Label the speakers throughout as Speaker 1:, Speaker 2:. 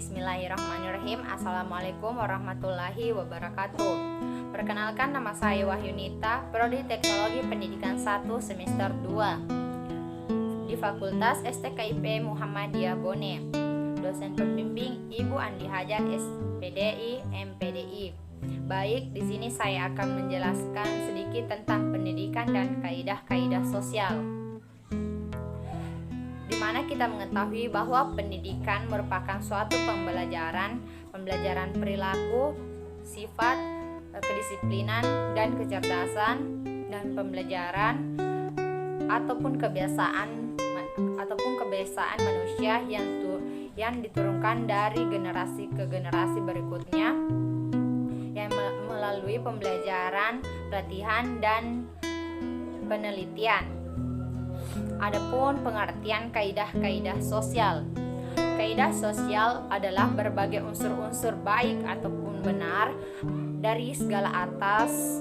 Speaker 1: Bismillahirrahmanirrahim. Assalamualaikum warahmatullahi wabarakatuh. Perkenalkan, nama saya Wahyunita, Prodi Teknologi Pendidikan 1 semester 2 di Fakultas STKIP Muhammadiyah Bone. Dosen pembimbing Ibu Andi Hajar, SPDI, MPDI. Baik, di sini saya akan menjelaskan sedikit tentang pendidikan dan kaidah-kaidah sosial, di mana kita mengetahui bahwa pendidikan merupakan suatu pembelajaran perilaku, sifat, kedisiplinan, dan kecerdasan, dan pembelajaran ataupun kebiasaan manusia yang diturunkan dari generasi ke generasi berikutnya, yang melalui pembelajaran, pelatihan, dan penelitian. Adapun pengertian kaidah-kaidah sosial. Kaidah sosial adalah berbagai unsur-unsur baik ataupun benar dari segala atas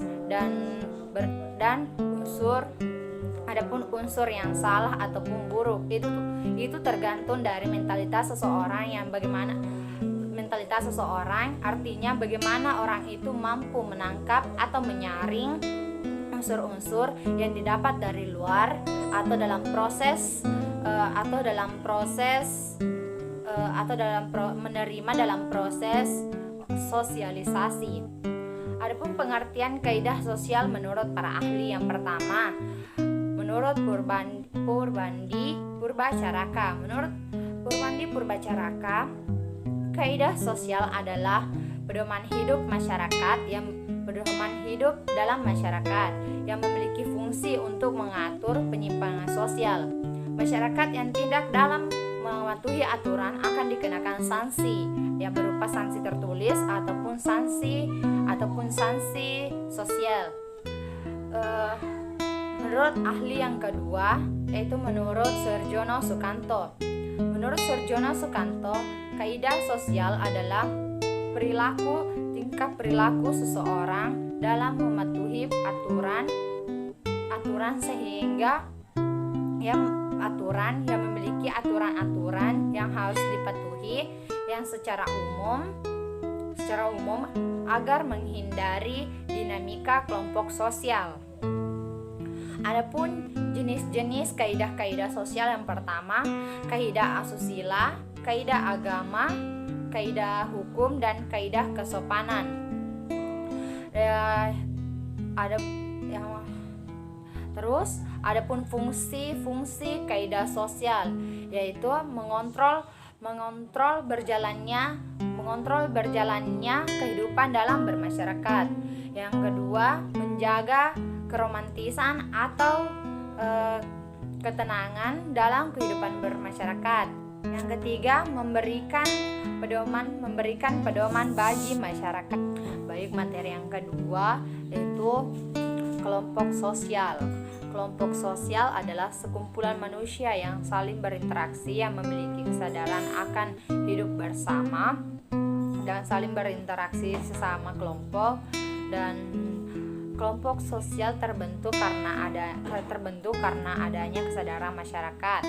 Speaker 1: adapun unsur yang salah ataupun buruk itu tergantung dari mentalitas seseorang. Mentalitas seseorang artinya bagaimana orang itu mampu menangkap atau menyaring unsur-unsur yang didapat dari luar atau dalam menerima dalam proses sosialisasi. Adapun pengertian kaidah sosial menurut para ahli, yang pertama, menurut Purbandi Purbacaraka. Menurut Purbandi Purbacaraka, kaidah sosial adalah pedoman hidup dalam masyarakat yang memiliki fungsi untuk mengatur penyimpangan sosial. Masyarakat yang tidak dalam mematuhi aturan akan dikenakan sanksi yang berupa sanksi tertulis ataupun sanksi sosial. Menurut ahli yang kedua, yaitu menurut Surjono Sukanto. Menurut Surjono Sukanto, kaidah sosial adalah tingkah perilaku seseorang dalam mematuhi aturan sehingga aturan yang memiliki aturan-aturan yang harus dipatuhi yang secara umum agar menghindari dinamika kelompok sosial. Adapun jenis-jenis kaidah-kaidah sosial, yang pertama, kaidah asusila, kaidah agama, kaidah hukum, dan kaidah kesopanan. Adapun fungsi kaidah sosial, yaitu mengontrol berjalannya kehidupan dalam bermasyarakat. Yang kedua, menjaga keromantisan atau ketenangan dalam kehidupan bermasyarakat. Yang ketiga, memberikan pedoman bagi masyarakat. Baik, materi yang kedua yaitu kelompok sosial. Kelompok sosial adalah sekumpulan manusia yang saling berinteraksi, yang memiliki kesadaran akan hidup bersama dan saling berinteraksi sesama kelompok. Dan kelompok sosial terbentuk karena adanya kesadaran masyarakat.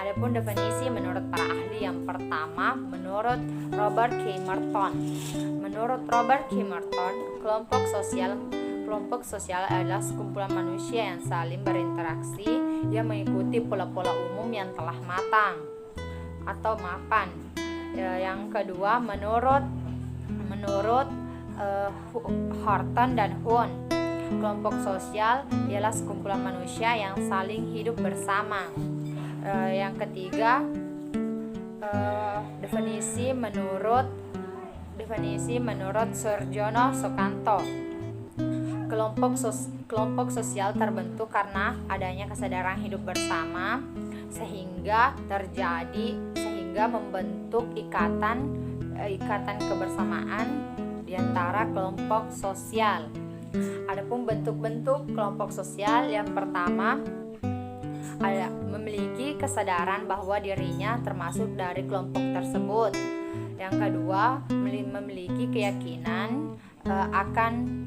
Speaker 1: Adapun definisi menurut para ahli, yang pertama, menurut Robert K. Merton. Menurut Robert K. Merton, kelompok sosial adalah sekumpulan manusia yang saling berinteraksi, yang mengikuti pola-pola umum yang telah matang atau mapan. Yang kedua, menurut Horton dan Huon, kelompok sosial ialah sekumpulan manusia yang saling hidup bersama. Yang ketiga, definisi menurut Surjono Sukanto. Kelompok sosial terbentuk karena adanya kesadaran hidup bersama sehingga membentuk ikatan kebersamaan di antara kelompok sosial. Adapun bentuk-bentuk kelompok sosial, yang pertama, memiliki kesadaran bahwa dirinya termasuk dari kelompok tersebut. Yang kedua, memiliki keyakinan akan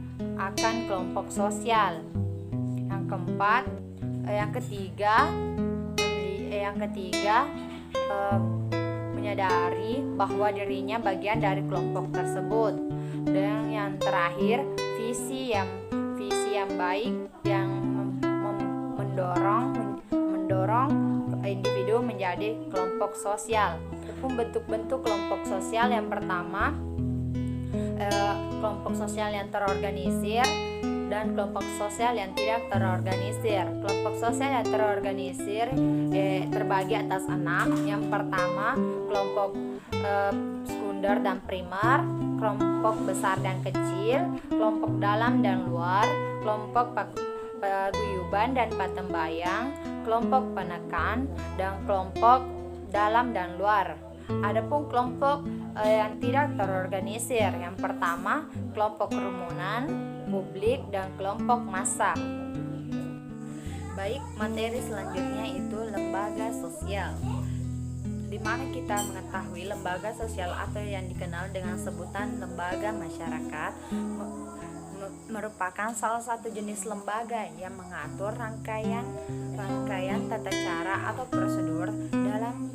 Speaker 1: kelompok sosial. Yang ketiga menyadari bahwa dirinya bagian dari kelompok tersebut. Dan yang terakhir, visi yang baik yang mendorong individu menjadi kelompok sosial. Bentuk-bentuk kelompok sosial yang pertama, kelompok sosial yang terorganisir dan kelompok sosial yang tidak terorganisir. Kelompok sosial yang terorganisir terbagi atas 6. Yang pertama, kelompok sekunder dan primer, kelompok besar dan kecil, kelompok dalam dan luar, kelompok paguyuban dan patembayang, kelompok penekan, dan kelompok dalam dan luar. Adapun kelompok yang tidak terorganisir, yang pertama kelompok kerumunan, publik, dan kelompok massa. Baik, materi selanjutnya itu lembaga sosial, di mana kita mengetahui lembaga sosial atau yang dikenal dengan sebutan lembaga masyarakat merupakan salah satu jenis lembaga yang mengatur rangkaian tata cara atau prosedur dalam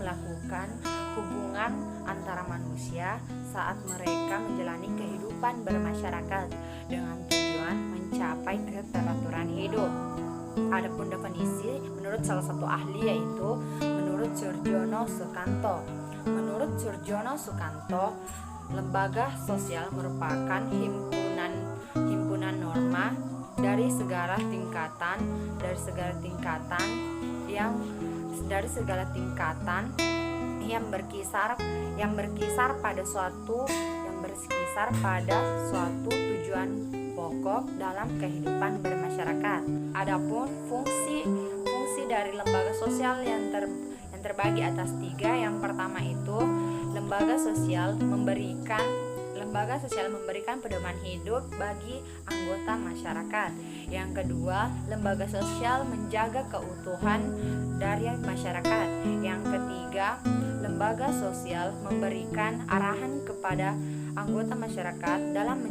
Speaker 1: melakukan hubungan antara manusia saat mereka menjalani kehidupan bermasyarakat dengan tujuan mencapai keteraturan hidup. Adapun definisi menurut salah satu ahli, yaitu menurut Surjono Sukanto. Menurut Surjono Sukanto, lembaga sosial merupakan himpunan norma dari segala tingkatan yang berkisar pada suatu tujuan pokok dalam kehidupan bermasyarakat. Adapun fungsi dari lembaga sosial yang terbagi atas 3. Yang pertama itu lembaga sosial memberikan pedoman hidup bagi anggota masyarakat. Yang kedua, lembaga sosial menjaga keutuhan dari masyarakat. Yang ketiga, lembaga sosial memberikan arahan kepada anggota masyarakat dalam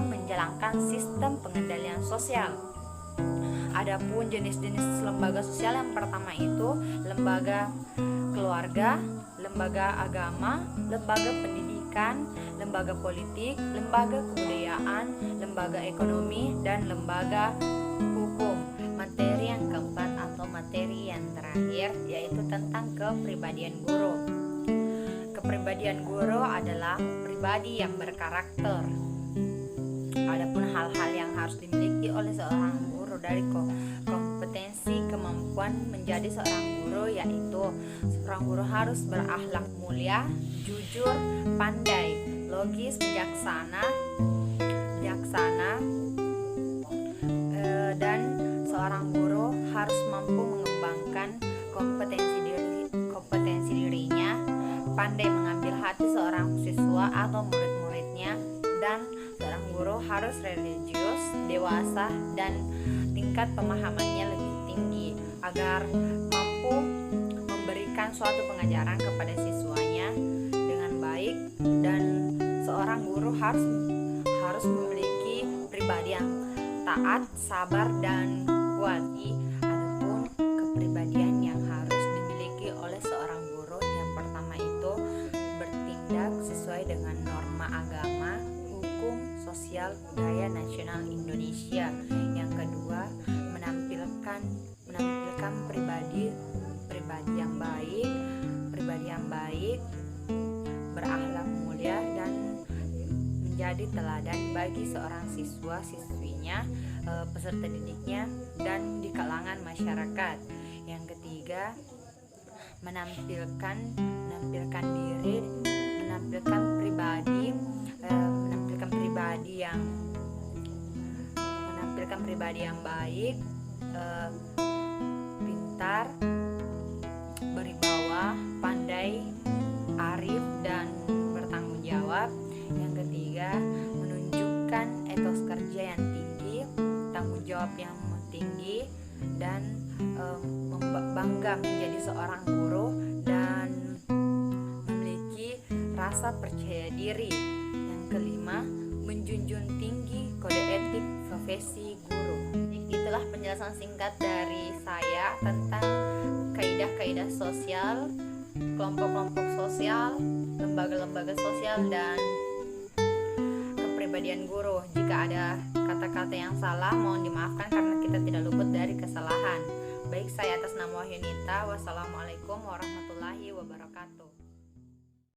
Speaker 1: menjalankan sistem pengendalian sosial. Adapun jenis-jenis lembaga sosial, yang pertama itu lembaga keluarga, lembaga agama, lembaga pendidikan, lembaga politik, lembaga kebudayaan, lembaga ekonomi, dan lembaga hukum. Materi yang keempat atau materi yang terakhir yaitu tentang kepribadian guru. Kepribadian guru adalah pribadi yang berkarakter. Adapun hal-hal yang harus dimiliki oleh seorang guru dari kompetensi kemampuan menjadi seorang guru, yaitu seorang guru harus berakhlak mulia, jujur, pandai, logis, bijaksana, dan seorang guru harus mampu mengembangkan kompetensi dirinya, pandai mengambil hati seorang siswa atau murid-muridnya, dan seorang guru harus religius, dewasa, dan tingkat pemahamannya lebih tinggi agar mampu memberikan suatu pengajaran kepada siswanya dengan baik. Dan seorang guru harus memiliki pribadi yang taat, sabar, dan kuat. Adapun kepribadian yang harus dimiliki oleh seorang guru, yang pertama itu bertindak sesuai dengan norma agama, hukum, sosial, budaya nasional Indonesia. Yang kedua, menampilkan pribadi yang baik, berakhlak mulia, dan menjadi teladan bagi seorang siswa-siswinya, peserta didiknya, dan di kalangan masyarakat. Yang ketiga, menampilkan pribadi yang baik, pintar, berwibawa, pandai, arif, dan bertanggung jawab. Yang ketiga, menunjukkan etos kerja yang tinggi, tanggung jawab yang tinggi, dan bangga menjadi seorang guru dan memiliki rasa percaya diri. Yang kelima, menjunjung tinggi kode etik profesi guru. Itulah penjelasan singkat dari saya tentang kaidah-kaidah kaidah sosial, kelompok-kelompok sosial, lembaga-lembaga sosial, dan kepribadian guru. Jika ada kata-kata yang salah, mohon dimaafkan karena kita tidak luput dari kesalahan. Baik, saya atas nama Wahyunita. Wassalamualaikum warahmatullahi wabarakatuh.